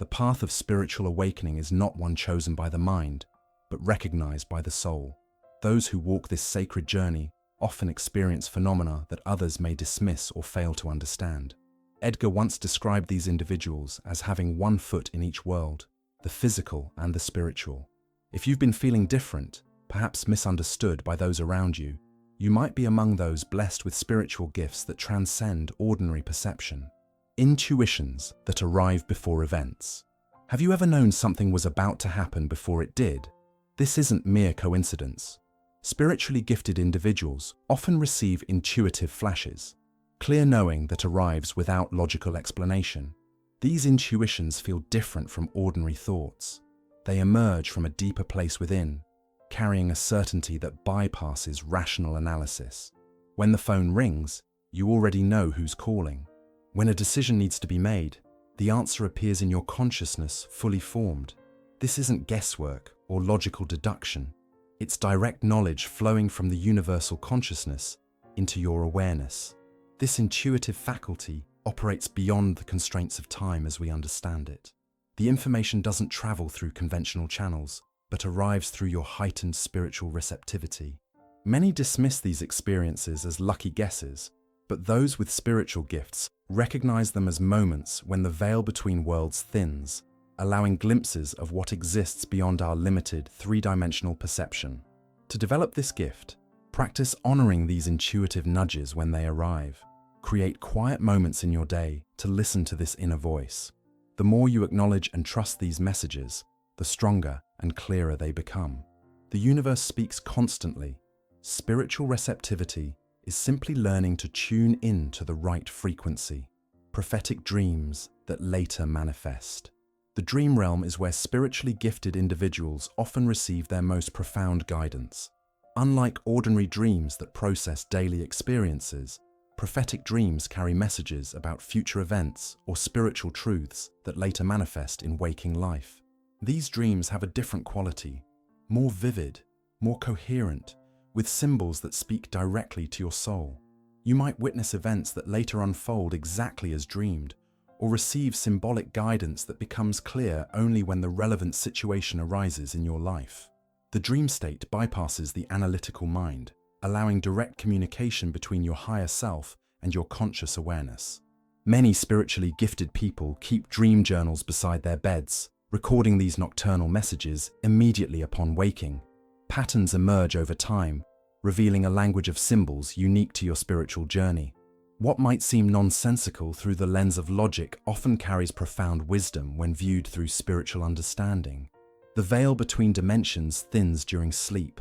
The path of spiritual awakening is not one chosen by the mind, but recognized by the soul. Those who walk this sacred journey often experience phenomena that others may dismiss or fail to understand. Edgar once described these individuals as having one foot in each world, the physical and the spiritual. If you've been feeling different, perhaps misunderstood by those around you, you might be among those blessed with spiritual gifts that transcend ordinary perception. Intuitions that arrive before events. Have you ever known something was about to happen before it did? This isn't mere coincidence. Spiritually gifted individuals often receive intuitive flashes, clear knowing that arrives without logical explanation. These intuitions feel different from ordinary thoughts. They emerge from a deeper place within, carrying a certainty that bypasses rational analysis. When the phone rings, you already know who's calling. When a decision needs to be made, the answer appears in your consciousness fully formed. This isn't guesswork or logical deduction. It's direct knowledge flowing from the universal consciousness into your awareness. This intuitive faculty operates beyond the constraints of time as we understand it. The information doesn't travel through conventional channels, but arrives through your heightened spiritual receptivity. Many dismiss these experiences as lucky guesses, but those with spiritual gifts recognize them as moments when the veil between worlds thins, allowing glimpses of what exists beyond our limited three-dimensional perception. To develop this gift, practice honoring these intuitive nudges when they arrive. Create quiet moments in your day to listen to this inner voice. The more you acknowledge and trust these messages, the stronger and clearer they become. The universe speaks constantly. Spiritual receptivity is simply learning to tune in to the right frequency. Prophetic dreams that later manifest. The dream realm is where spiritually gifted individuals often receive their most profound guidance. Unlike ordinary dreams that process daily experiences, prophetic dreams carry messages about future events or spiritual truths that later manifest in waking life. These dreams have a different quality, more vivid, more coherent, with symbols that speak directly to your soul. You might witness events that later unfold exactly as dreamed, or receive symbolic guidance that becomes clear only when the relevant situation arises in your life. The dream state bypasses the analytical mind, allowing direct communication between your higher self and your conscious awareness. Many spiritually gifted people keep dream journals beside their beds, recording these nocturnal messages immediately upon waking. Patterns emerge over time, revealing a language of symbols unique to your spiritual journey. What might seem nonsensical through the lens of logic often carries profound wisdom when viewed through spiritual understanding. The veil between dimensions thins during sleep,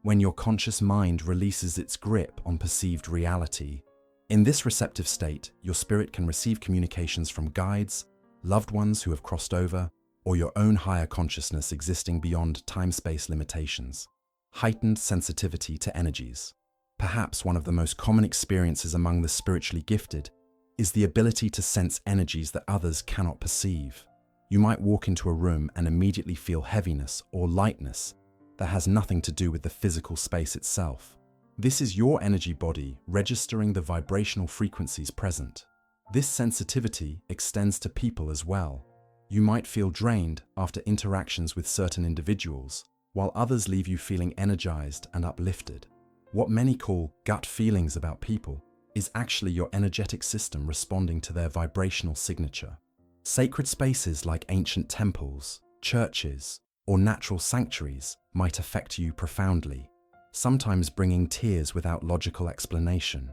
when your conscious mind releases its grip on perceived reality. In this receptive state, your spirit can receive communications from guides, loved ones who have crossed over, or your own higher consciousness existing beyond time-space limitations. Heightened sensitivity to energies. Perhaps one of the most common experiences among the spiritually gifted is the ability to sense energies that others cannot perceive. You might walk into a room and immediately feel heaviness or lightness that has nothing to do with the physical space itself. This is your energy body registering the vibrational frequencies present. This sensitivity extends to people as well. You might feel drained after interactions with certain individuals, while others leave you feeling energized and uplifted. What many call gut feelings about people is actually your energetic system responding to their vibrational signature. Sacred spaces like ancient temples, churches, or natural sanctuaries might affect you profoundly, sometimes bringing tears without logical explanation.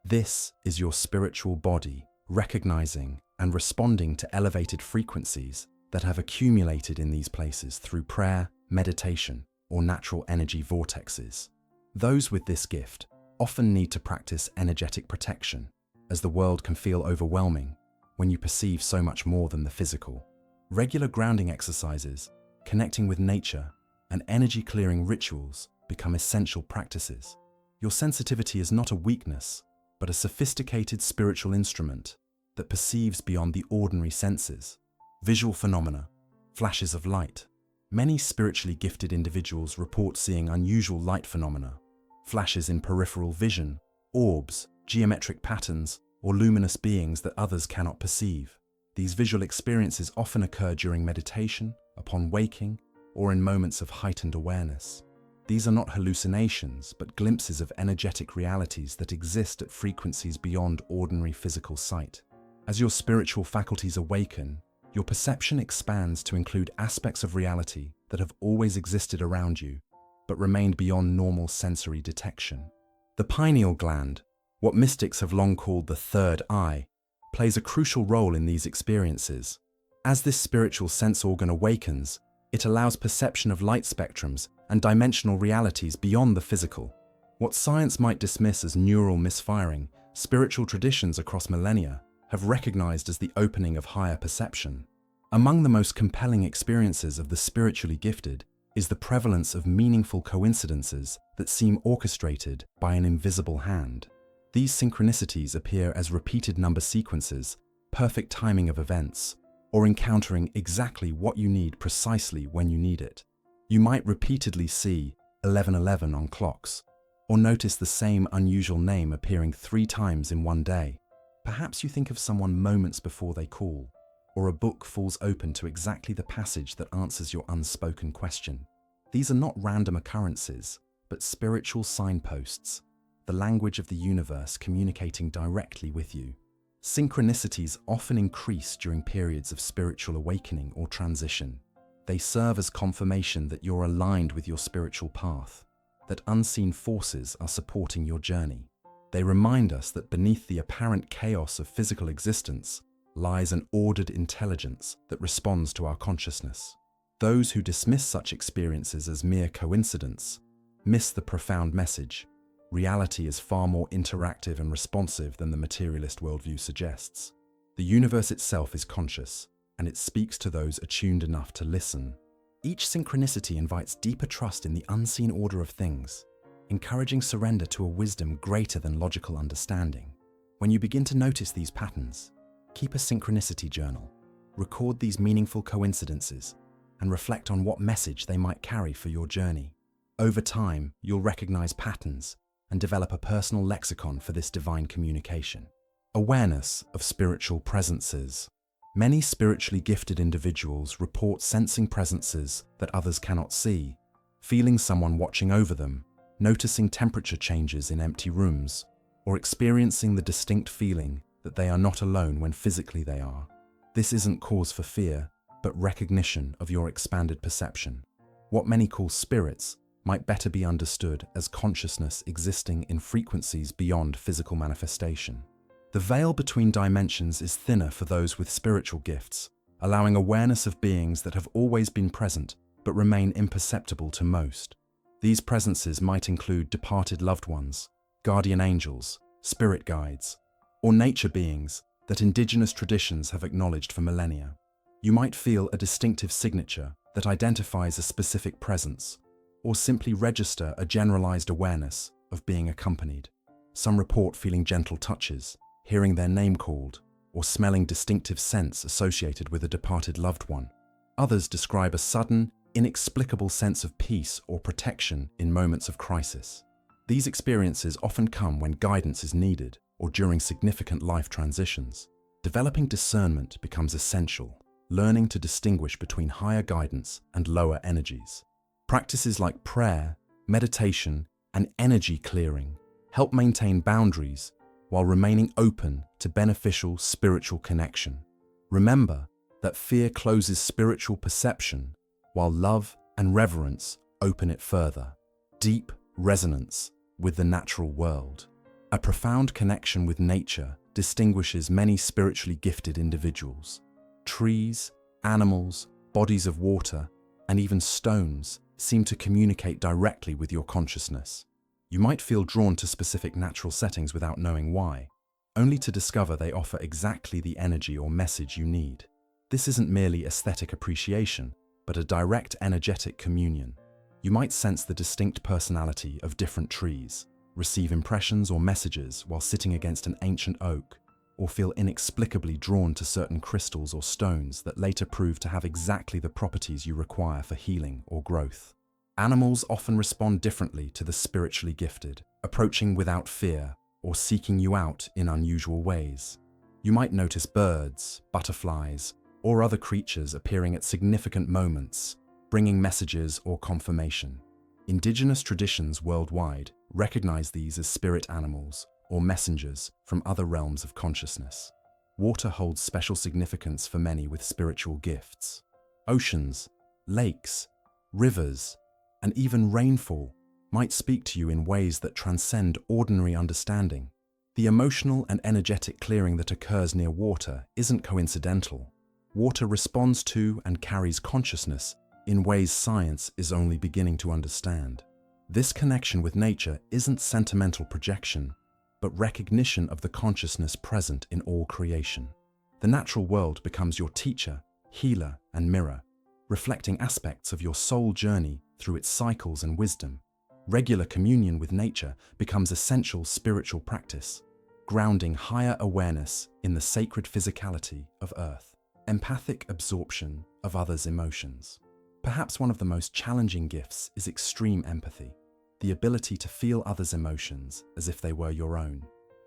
This is your spiritual body recognizing and responding to elevated frequencies that have accumulated in these places through prayer, meditation, or natural energy vortexes. Those with this gift often need to practice energetic protection, as the world can feel overwhelming when you perceive so much more than the physical. Regular grounding exercises, connecting with nature, and energy-clearing rituals become essential practices. Your sensitivity is not a weakness, but a sophisticated spiritual instrument that perceives beyond the ordinary senses. Visual phenomena, flashes of light. Many spiritually gifted individuals report seeing unusual light phenomena, flashes in peripheral vision, orbs, geometric patterns, or luminous beings that others cannot perceive. These visual experiences often occur during meditation, upon waking, or in moments of heightened awareness. These are not hallucinations, but glimpses of energetic realities that exist at frequencies beyond ordinary physical sight. As your spiritual faculties awaken, your perception expands to include aspects of reality that have always existed around you, but remained beyond normal sensory detection. The pineal gland, what mystics have long called the third eye, plays a crucial role in these experiences. As this spiritual sense organ awakens, it allows perception of light spectrums and dimensional realities beyond the physical. What science might dismiss as neural misfiring, spiritual traditions across millennia have recognized as the opening of higher perception. Among the most compelling experiences of the spiritually gifted is the prevalence of meaningful coincidences that seem orchestrated by an invisible hand. These synchronicities appear as repeated number sequences, perfect timing of events, or encountering exactly what you need precisely when you need it. You might repeatedly see 1111 on clocks, or notice the same unusual name appearing 3 times in one day. Perhaps you think of someone moments before they call, or a book falls open to exactly the passage that answers your unspoken question. These are not random occurrences, but spiritual signposts, the language of the universe communicating directly with you. Synchronicities often increase during periods of spiritual awakening or transition. They serve as confirmation that you're aligned with your spiritual path, that unseen forces are supporting your journey. They remind us that beneath the apparent chaos of physical existence lies an ordered intelligence that responds to our consciousness. Those who dismiss such experiences as mere coincidence miss the profound message. Reality is far more interactive and responsive than the materialist worldview suggests. The universe itself is conscious, and it speaks to those attuned enough to listen. Each synchronicity invites deeper trust in the unseen order of things, encouraging surrender to a wisdom greater than logical understanding. When you begin to notice these patterns, keep a synchronicity journal, record these meaningful coincidences, and reflect on what message they might carry for your journey. Over time, you'll recognize patterns and develop a personal lexicon for this divine communication. Awareness of spiritual presences. Many spiritually gifted individuals report sensing presences that others cannot see, feeling someone watching over them, noticing temperature changes in empty rooms, or experiencing the distinct feeling that they are not alone when physically they are. This isn't cause for fear, but recognition of your expanded perception. What many call spirits might better be understood as consciousness existing in frequencies beyond physical manifestation. The veil between dimensions is thinner for those with spiritual gifts, allowing awareness of beings that have always been present but remain imperceptible to most. These presences might include departed loved ones, guardian angels, spirit guides, or nature beings that indigenous traditions have acknowledged for millennia. You might feel a distinctive signature that identifies a specific presence, or simply register a generalized awareness of being accompanied. Some report feeling gentle touches, hearing their name called, or smelling distinctive scents associated with a departed loved one. Others describe a sudden, inexplicable sense of peace or protection in moments of crisis. These experiences often come when guidance is needed or during significant life transitions. Developing discernment becomes essential, learning to distinguish between higher guidance and lower energies. Practices like prayer, meditation, and energy clearing help maintain boundaries while remaining open to beneficial spiritual connection. Remember that fear closes spiritual perception, while love and reverence open it further. Deep resonance with the natural world. A profound connection with nature distinguishes many spiritually gifted individuals. Trees, animals, bodies of water, and even stones seem to communicate directly with your consciousness. You might feel drawn to specific natural settings without knowing why, only to discover they offer exactly the energy or message you need. This isn't merely aesthetic appreciation, but a direct energetic communion. You might sense the distinct personality of different trees, receive impressions or messages while sitting against an ancient oak, or feel inexplicably drawn to certain crystals or stones that later prove to have exactly the properties you require for healing or growth. Animals often respond differently to the spiritually gifted, approaching without fear or seeking you out in unusual ways. You might notice birds, butterflies, or other creatures appearing at significant moments, bringing messages or confirmation. Indigenous traditions worldwide recognize these as spirit animals or messengers from other realms of consciousness. Water holds special significance for many with spiritual gifts. Oceans, lakes, rivers, and even rainfall might speak to you in ways that transcend ordinary understanding. The emotional and energetic clearing that occurs near water isn't coincidental. Water responds to and carries consciousness in ways science is only beginning to understand. This connection with nature isn't sentimental projection, but recognition of the consciousness present in all creation. The natural world becomes your teacher, healer, and mirror, reflecting aspects of your soul journey through its cycles and wisdom. Regular communion with nature becomes essential spiritual practice, grounding higher awareness in the sacred physicality of Earth. Empathic absorption of others' emotions. Perhaps one of the most challenging gifts is extreme empathy, the ability to feel others' emotions as if they were your own.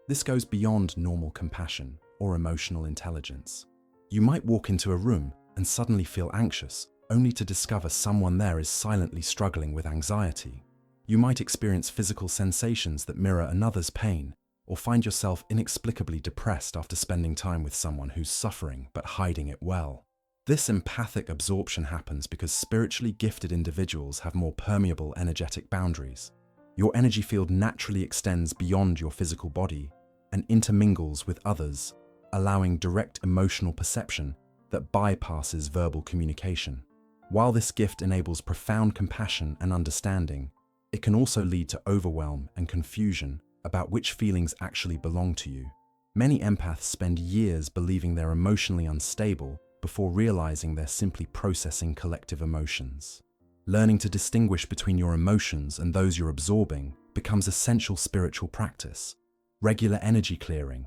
This goes beyond normal compassion or emotional intelligence. You might walk into a room and suddenly feel anxious, only to discover someone there is silently struggling with anxiety. You might experience physical sensations that mirror another's pain, or find yourself inexplicably depressed after spending time with someone who's suffering but hiding it well. This empathic absorption happens because spiritually gifted individuals have more permeable energetic boundaries. Your energy field naturally extends beyond your physical body and intermingles with others, allowing direct emotional perception that bypasses verbal communication. While this gift enables profound compassion and understanding, it can also lead to overwhelm and confusion about which feelings actually belong to you. Many empaths spend years believing they're emotionally unstable before realizing they're simply processing collective emotions. Learning to distinguish between your emotions and those you're absorbing becomes essential spiritual practice. Regular energy clearing,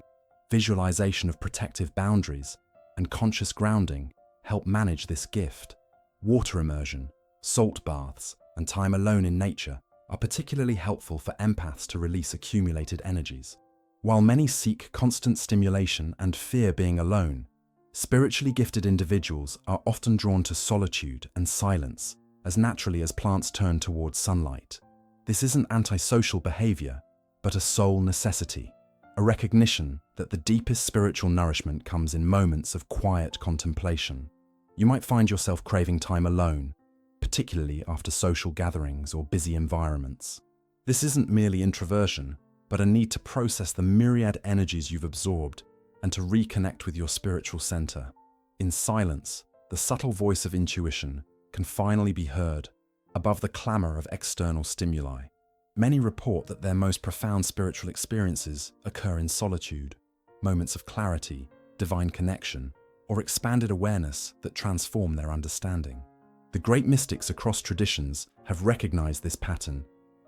visualization of protective boundaries, and conscious grounding help manage this gift. Water immersion, salt baths, and time alone in nature are particularly helpful for empaths to release accumulated energies. While many seek constant stimulation and fear being alone, spiritually gifted individuals are often drawn to solitude and silence as naturally as plants turn towards sunlight. This isn't antisocial behavior, but a soul necessity, a recognition that the deepest spiritual nourishment comes in moments of quiet contemplation. You might find yourself craving time alone, particularly after social gatherings or busy environments. This isn't merely introversion, but a need to process the myriad energies you've absorbed and to reconnect with your spiritual center. In silence, the subtle voice of intuition can finally be heard above the clamor of external stimuli. Many report that their most profound spiritual experiences occur in solitude, moments of clarity, divine connection, or expanded awareness that transform their understanding. The great mystics across traditions have recognized this pattern,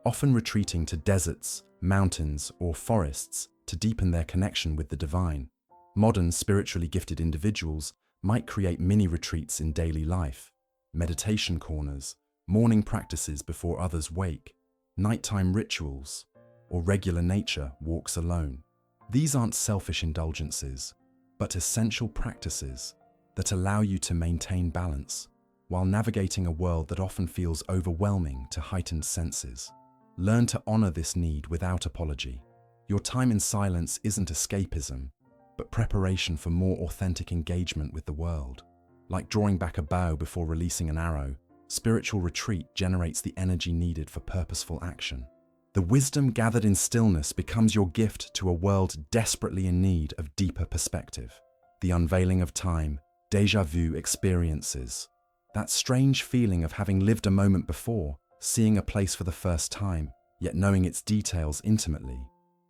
often retreating to deserts, mountains, or forests to deepen their connection with the divine. Modern spiritually gifted individuals might create mini retreats in daily life, meditation corners, morning practices before others wake, nighttime rituals, or regular nature walks alone. These aren't selfish indulgences, but essential practices that allow you to maintain balance while navigating a world that often feels overwhelming to heightened senses. Learn to honor this need without apology. Your time in silence isn't escapism, but preparation for more authentic engagement with the world. Like drawing back a bow before releasing an arrow, spiritual retreat generates the energy needed for purposeful action. The wisdom gathered in stillness becomes your gift to a world desperately in need of deeper perspective. The unveiling of time, déjà vu experiences. That strange feeling of having lived a moment before, seeing a place for the first time, yet knowing its details intimately,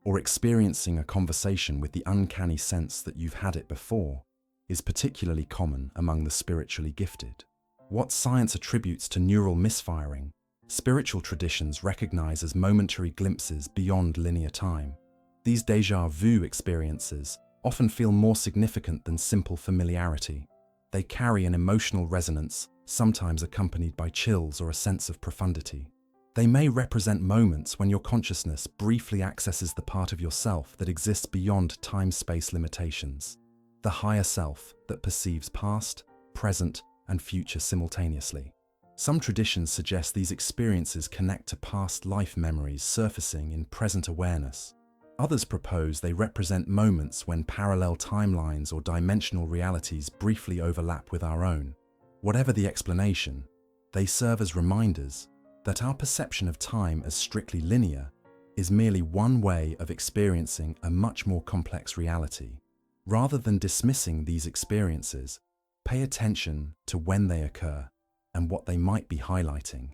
or experiencing a conversation with the uncanny sense that you've had it before, is particularly common among the spiritually gifted. What science attributes to neural misfiring, spiritual traditions recognize as momentary glimpses beyond linear time. These déjà vu experiences often feel more significant than simple familiarity. They carry an emotional resonance, sometimes accompanied by chills or a sense of profundity. They may represent moments when your consciousness briefly accesses the part of yourself that exists beyond time-space limitations, the higher self that perceives past, present, and future simultaneously. Some traditions suggest these experiences connect to past life memories surfacing in present awareness. Others propose they represent moments when parallel timelines or dimensional realities briefly overlap with our own. Whatever the explanation, they serve as reminders that our perception of time as strictly linear is merely one way of experiencing a much more complex reality. Rather than dismissing these experiences, pay attention to when they occur and what they might be highlighting.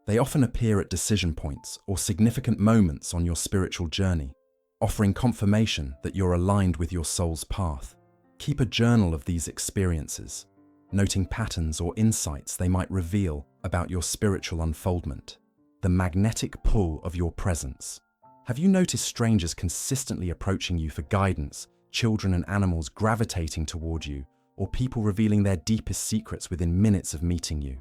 They often appear at decision points or significant moments on your spiritual journey, offering confirmation that you're aligned with your soul's path. Keep a journal of these experiences, noting patterns or insights they might reveal about your spiritual unfoldment. The magnetic pull of your presence. Have you noticed strangers consistently approaching you for guidance, children and animals gravitating toward you, or people revealing their deepest secrets within minutes of meeting you?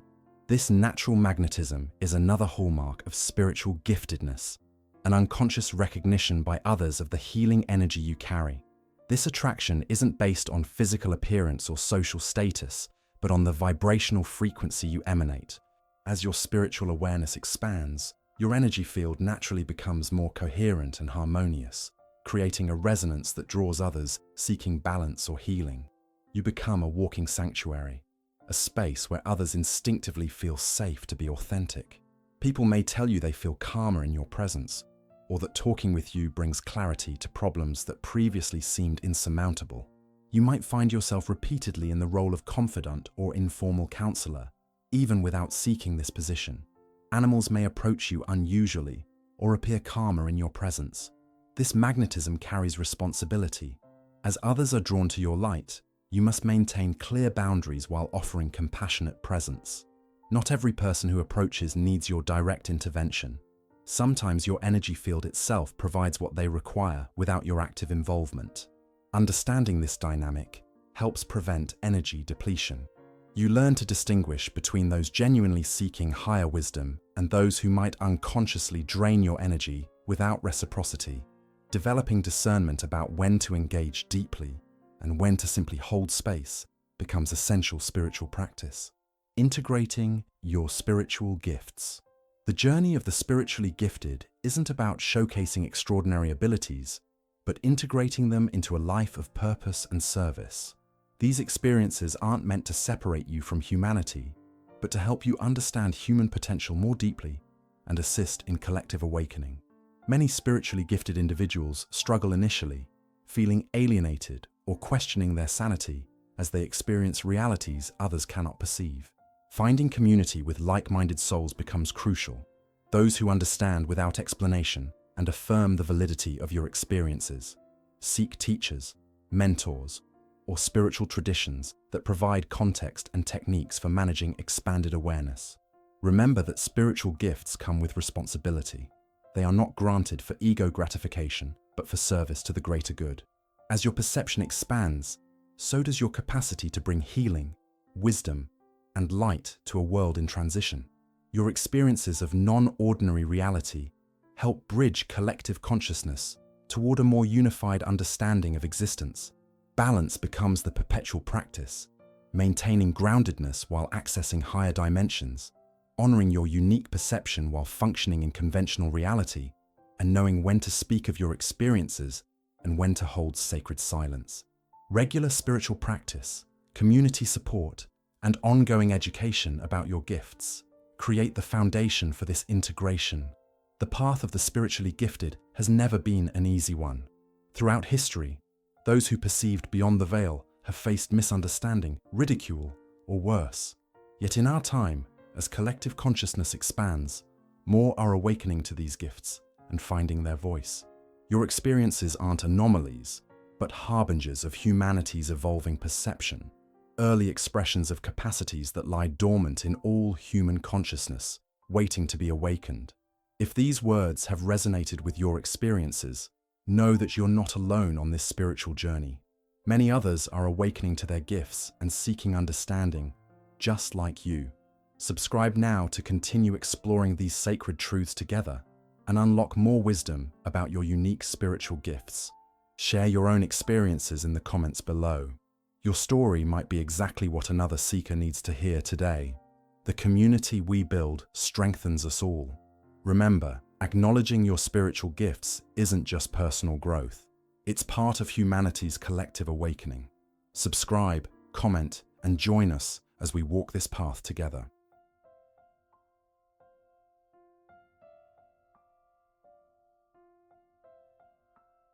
This natural magnetism is another hallmark of spiritual giftedness, an unconscious recognition by others of the healing energy you carry. This attraction isn't based on physical appearance or social status, but on the vibrational frequency you emanate. As your spiritual awareness expands, your energy field naturally becomes more coherent and harmonious, creating a resonance that draws others seeking balance or healing. You become a walking sanctuary, a space where others instinctively feel safe to be authentic. People may tell you they feel calmer in your presence, or that talking with you brings clarity to problems that previously seemed insurmountable. You might find yourself repeatedly in the role of confidant or informal counselor, even without seeking this position. Animals may approach you unusually or appear calmer in your presence. This magnetism carries responsibility. As others are drawn to your light, you must maintain clear boundaries while offering compassionate presence. Not every person who approaches needs your direct intervention. Sometimes your energy field itself provides what they require without your active involvement. Understanding this dynamic helps prevent energy depletion. You learn to distinguish between those genuinely seeking higher wisdom and those who might unconsciously drain your energy without reciprocity. Developing discernment about when to engage deeply and when to simply hold space becomes essential spiritual practice. Integrating your spiritual gifts. The journey of the spiritually gifted isn't about showcasing extraordinary abilities, but integrating them into a life of purpose and service. These experiences aren't meant to separate you from humanity, but to help you understand human potential more deeply and assist in collective awakening. Many spiritually gifted individuals struggle initially, feeling alienated or questioning their sanity as they experience realities others cannot perceive. Finding community with like-minded souls becomes crucial, those who understand without explanation and affirm the validity of your experiences. Seek teachers, mentors, or spiritual traditions that provide context and techniques for managing expanded awareness. Remember that spiritual gifts come with responsibility. They are not granted for ego gratification, but for service to the greater good. As your perception expands, so does your capacity to bring healing, wisdom, and light to a world in transition. Your experiences of non-ordinary reality help bridge collective consciousness toward a more unified understanding of existence. Balance becomes the perpetual practice, maintaining groundedness while accessing higher dimensions, honoring your unique perception while functioning in conventional reality, and knowing when to speak of your experiences and when to hold sacred silence. Regular spiritual practice, community support, and ongoing education about your gifts create the foundation for this integration. The path of the spiritually gifted has never been an easy one. Throughout history, those who perceived beyond the veil have faced misunderstanding, ridicule, or worse. Yet in our time, as collective consciousness expands, more are awakening to these gifts and finding their voice. Your experiences aren't anomalies, but harbingers of humanity's evolving perception, early expressions of capacities that lie dormant in all human consciousness, waiting to be awakened. If these words have resonated with your experiences, know that you're not alone on this spiritual journey. Many others are awakening to their gifts and seeking understanding, just like you. Subscribe now to continue exploring these sacred truths together and unlock more wisdom about your unique spiritual gifts. Share your own experiences in the comments below. Your story might be exactly what another seeker needs to hear today. The community we build strengthens us all. Remember, acknowledging your spiritual gifts isn't just personal growth. It's part of humanity's collective awakening. Subscribe, comment, and join us as we walk this path together.